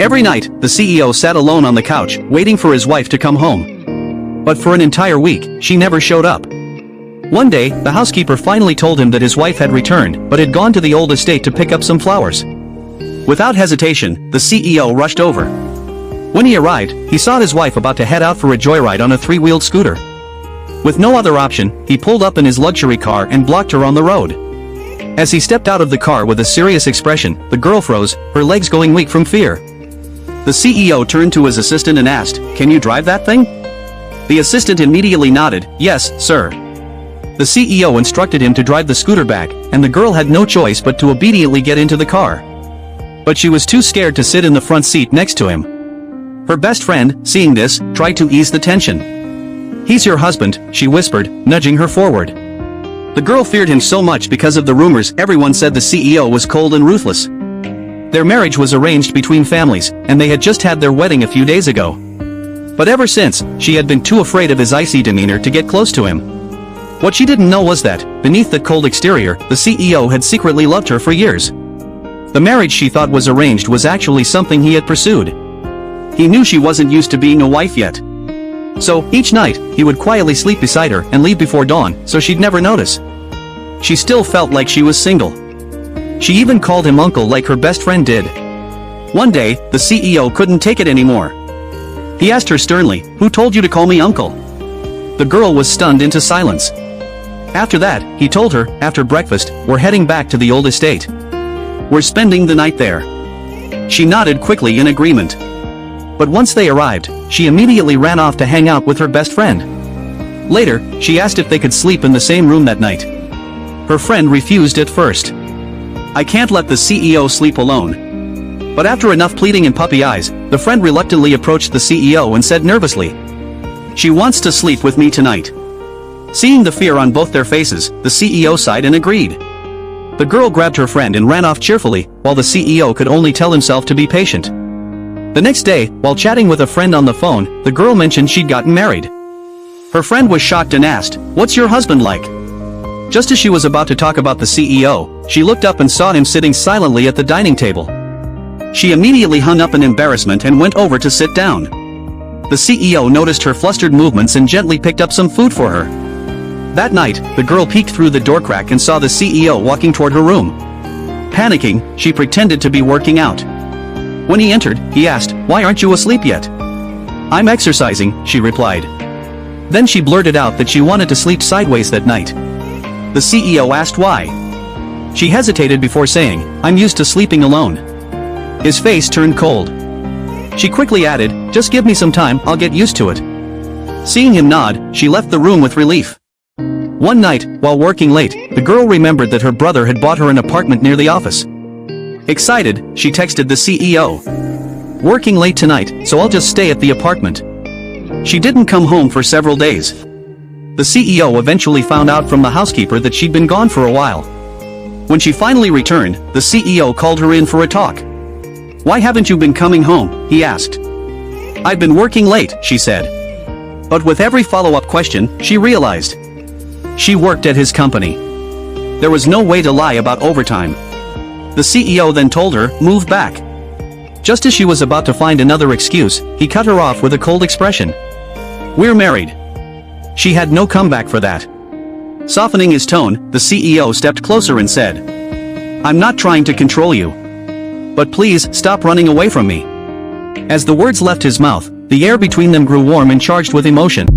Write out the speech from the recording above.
Every night, the CEO sat alone on the couch, waiting for his wife to come home. But for an entire week, she never showed up. One day, the housekeeper finally told him that his wife had returned, but had gone to the old estate to pick up some flowers. Without hesitation, the CEO rushed over. When he arrived, he saw his wife about to head out for a joyride on a three-wheeled scooter. With no other option, he pulled up in his luxury car and blocked her on the road. As he stepped out of the car with a serious expression, the girl froze, her legs going weak from fear. The CEO turned to his assistant and asked, "Can you drive that thing?" The assistant immediately nodded, "Yes, sir." The CEO instructed him to drive the scooter back, and the girl had no choice but to obediently get into the car. But she was too scared to sit in the front seat next to him. Her best friend, seeing this, tried to ease the tension. "He's your husband," she whispered, nudging her forward. The girl feared him so much because of the rumors everyone said the CEO was cold and ruthless. Their marriage was arranged between families, and they had just had their wedding a few days ago. But ever since, she had been too afraid of his icy demeanor to get close to him. What she didn't know was that, beneath that cold exterior, the CEO had secretly loved her for years. The marriage she thought was arranged was actually something he had pursued. He knew she wasn't used to being a wife yet. So, each night, he would quietly sleep beside her and leave before dawn, so she'd never notice. She still felt like she was single. She even called him uncle like her best friend did. One day, the CEO couldn't take it anymore. He asked her sternly, "Who told you to call me uncle?" The girl was stunned into silence. After that, he told her, after breakfast, "We're heading back to the old estate. We're spending the night there." She nodded quickly in agreement. But once they arrived, she immediately ran off to hang out with her best friend. Later, she asked if they could sleep in the same room that night. Her friend refused at first. "I can't let the CEO sleep alone." But after enough pleading and puppy eyes, the friend reluctantly approached the CEO and said nervously, "She wants to sleep with me tonight." Seeing the fear on both their faces, the CEO sighed and agreed. The girl grabbed her friend and ran off cheerfully, while the CEO could only tell himself to be patient. The next day, while chatting with a friend on the phone, the girl mentioned she'd gotten married. Her friend was shocked and asked, "What's your husband like?" Just as she was about to talk about the CEO, she looked up and saw him sitting silently at the dining table. She immediately hung up in embarrassment and went over to sit down. The CEO noticed her flustered movements and gently picked up some food for her. That night, the girl peeked through the door crack and saw the CEO walking toward her room. Panicking, she pretended to be working out. When he entered, he asked, "Why aren't you asleep yet?" "I'm exercising," she replied. Then she blurted out that she wanted to sleep sideways that night. The CEO asked why. She hesitated before saying, "I'm used to sleeping alone." His face turned cold. She quickly added, "Just give me some time, I'll get used to it." Seeing him nod, she left the room with relief. One night, while working late, the girl remembered that her brother had bought her an apartment near the office. Excited, she texted the CEO, "Working late tonight, so I'll just stay at the apartment." She didn't come home for several days. The CEO eventually found out from the housekeeper that she'd been gone for a while. When she finally returned, the CEO called her in for a talk. "Why haven't you been coming home?" he asked. "I've been working late," she said. But with every follow-up question, she realized she worked at his company. There was no way to lie about overtime. The CEO then told her, "Move back." Just as she was about to find another excuse, he cut her off with a cold expression. "We're married." She had no comeback for that. Softening his tone, the CEO stepped closer and said, "I'm not trying to control you. But please, stop running away from me." As the words left his mouth, the air between them grew warm and charged with emotion.